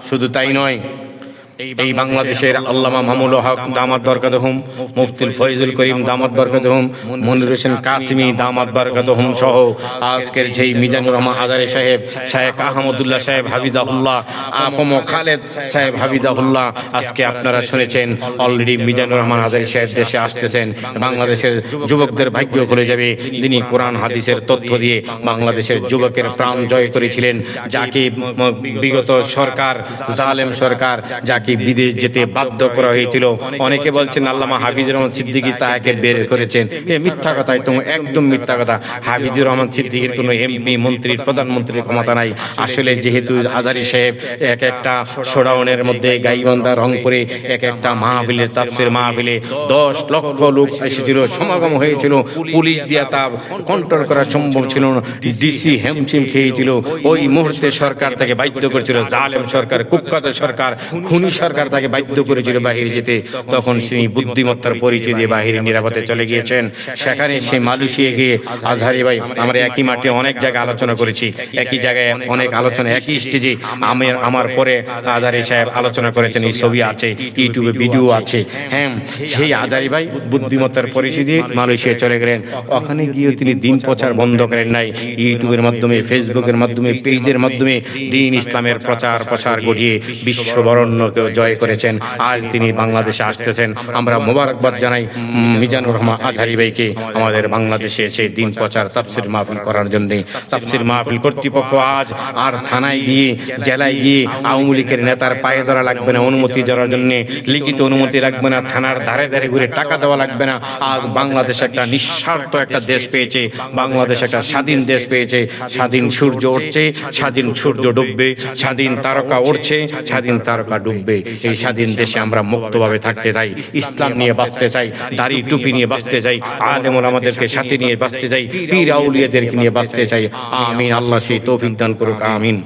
শুধু তাই নয়, এই বাংলাদেশের আল্লামা মামুল হক দামাত বরকাতুহুম, মুফতি ফয়জুল করিম দামাত বরকাতুহুম, মনির হোসেন কাসিমি দামাত বরকাতুহুম সহ আজকের যেই মিজানুর রহমান আজারি সাহেব, শেখ আহমদুল্লাহ সাহেব হাফিজাহুল্লাহ, আপম খালেদ সাহেব হাফিজাহুল্লাহ, আজকে আপনারা শুনেছেন অলরেডি মিজানুর রহমান আজারি সাহেব দেশে আসতেছেন। বাংলাদেশের যুবকদের ভাগ্য খুলে যাবে। তিনি কোরআন হাদিসের তথ্য দিয়ে বাংলাদেশের যুবকের প্রাণ জয় করেছিলেন, যাকে বিগত সরকার, জালেম সরকার, যাকে বিদেশ যেতে বাধ্য করা হয়েছিল। অনেকে বলছেন আল্লামা হাফিজুর রহমান সিদ্দিকী তাকে বের করেছেন। মিথ্যা কথা, একদম মিথ্যা কথা। হাফিজুর রহমান সিদ্দিকীর কোনো এমপি, মন্ত্রী, প্রধানমন্ত্রীর ক্ষমতা নাই। আসলে যেহেতু আজারি সাহেব এক একটা শোডাউনের মধ্যে গাইবান্ধা, রংপুরে এক একটা মাহফিলে, তাফসীর মাহফিলে 10 লক্ষ লোক এসেছিল, সমাগম হয়েছিল। পুলিশ দিয়ে তা কন্ট্রোল করা সম্ভব ছিল না। ডিসি হেমচিম খেয়েছিল। ওই মুহূর্তে সরকার তাকে বাধ্য করেছিল, জালেম সরকার, কুখ্যাত সরকার, খুনি সরকার তাকে বাধ্য করেছিল বাহিরে যেতে। তখন তিনি বুদ্ধিমত্তার পরিচয় দিয়ে বাহিরে নিরাপদে চলে গিয়েছেন। সেখানে সে মালয়েশিয়া গিয়ে আজহারি ভাই, আমরা একই মাঠে অনেক জায়গায় আলোচনা করেছি, একই জায়গায় অনেক আলোচনা, একই স্টেজে আমার পরে আজহারি সাহেব আলোচনা করেছেন। এই ছবি আছে, ইউটিউবে ভিডিও আছে। হ্যাঁ, সেই আজহারি ভাই বুদ্ধিমত্তার পরিচয় দিয়ে মালয়েশিয়া চলে গেলেন। ওখানে গিয়ে তিনি দিন প্রচার বন্ধ করেন নাই। ইউটিউবের মাধ্যমে, ফেসবুকের মাধ্যমে, পেজের মাধ্যমে দিন ইসলামের প্রচার ঘটিয়ে বিশ্ববরণ্যকে জয় করেছেন। আজ তিনি বাংলাদেশে আসতেছেন। আমরা মোবারকবাদ জানাই মিজানুর রহমান আজহারি ভাইকে আমাদের বাংলাদেশে এসে দিন প্রচার, তাফসীর মাহফিল করার জন্য। তাফসীর মাহফিল কর্তৃপক্ষ আজ আর থানায় গিয়ে, জেলায় গিয়ে আওয়ামী লীগের নেতার পায়ে ধরা লাগবে না, অনুমতি দেওয়ার জন্য লিখিত অনুমতি লাগবে না, থানার ধারে ধারে ঘুরে টাকা দেওয়া লাগবে না। আজ বাংলাদেশ একটা নিঃস্বার্থ একটা দেশ পেয়েছে, বাংলাদেশ একটা স্বাধীন দেশ পেয়েছে। স্বাধীন সূর্য উঠছে, স্বাধীন সূর্য ডুববে, স্বাধীন তারকা উঠছে, স্বাধীন তারকা ডুববে। এই স্বাধীন দেশে আমরা মুক্তভাবে থাকতে চাই, ইসলাম নিয়ে বাঁচতে চাই, দাড়ি টুপি নিয়ে বাঁচতে চাই, আলেম ওলামাদেরকে সাথে নিয়ে বাঁচতে চাই, পীর আউলিয়াদেরকে নিয়ে বাঁচতে চাই। আমিন। আল্লাহ সেই তৌফিক দান করুক। আমিন।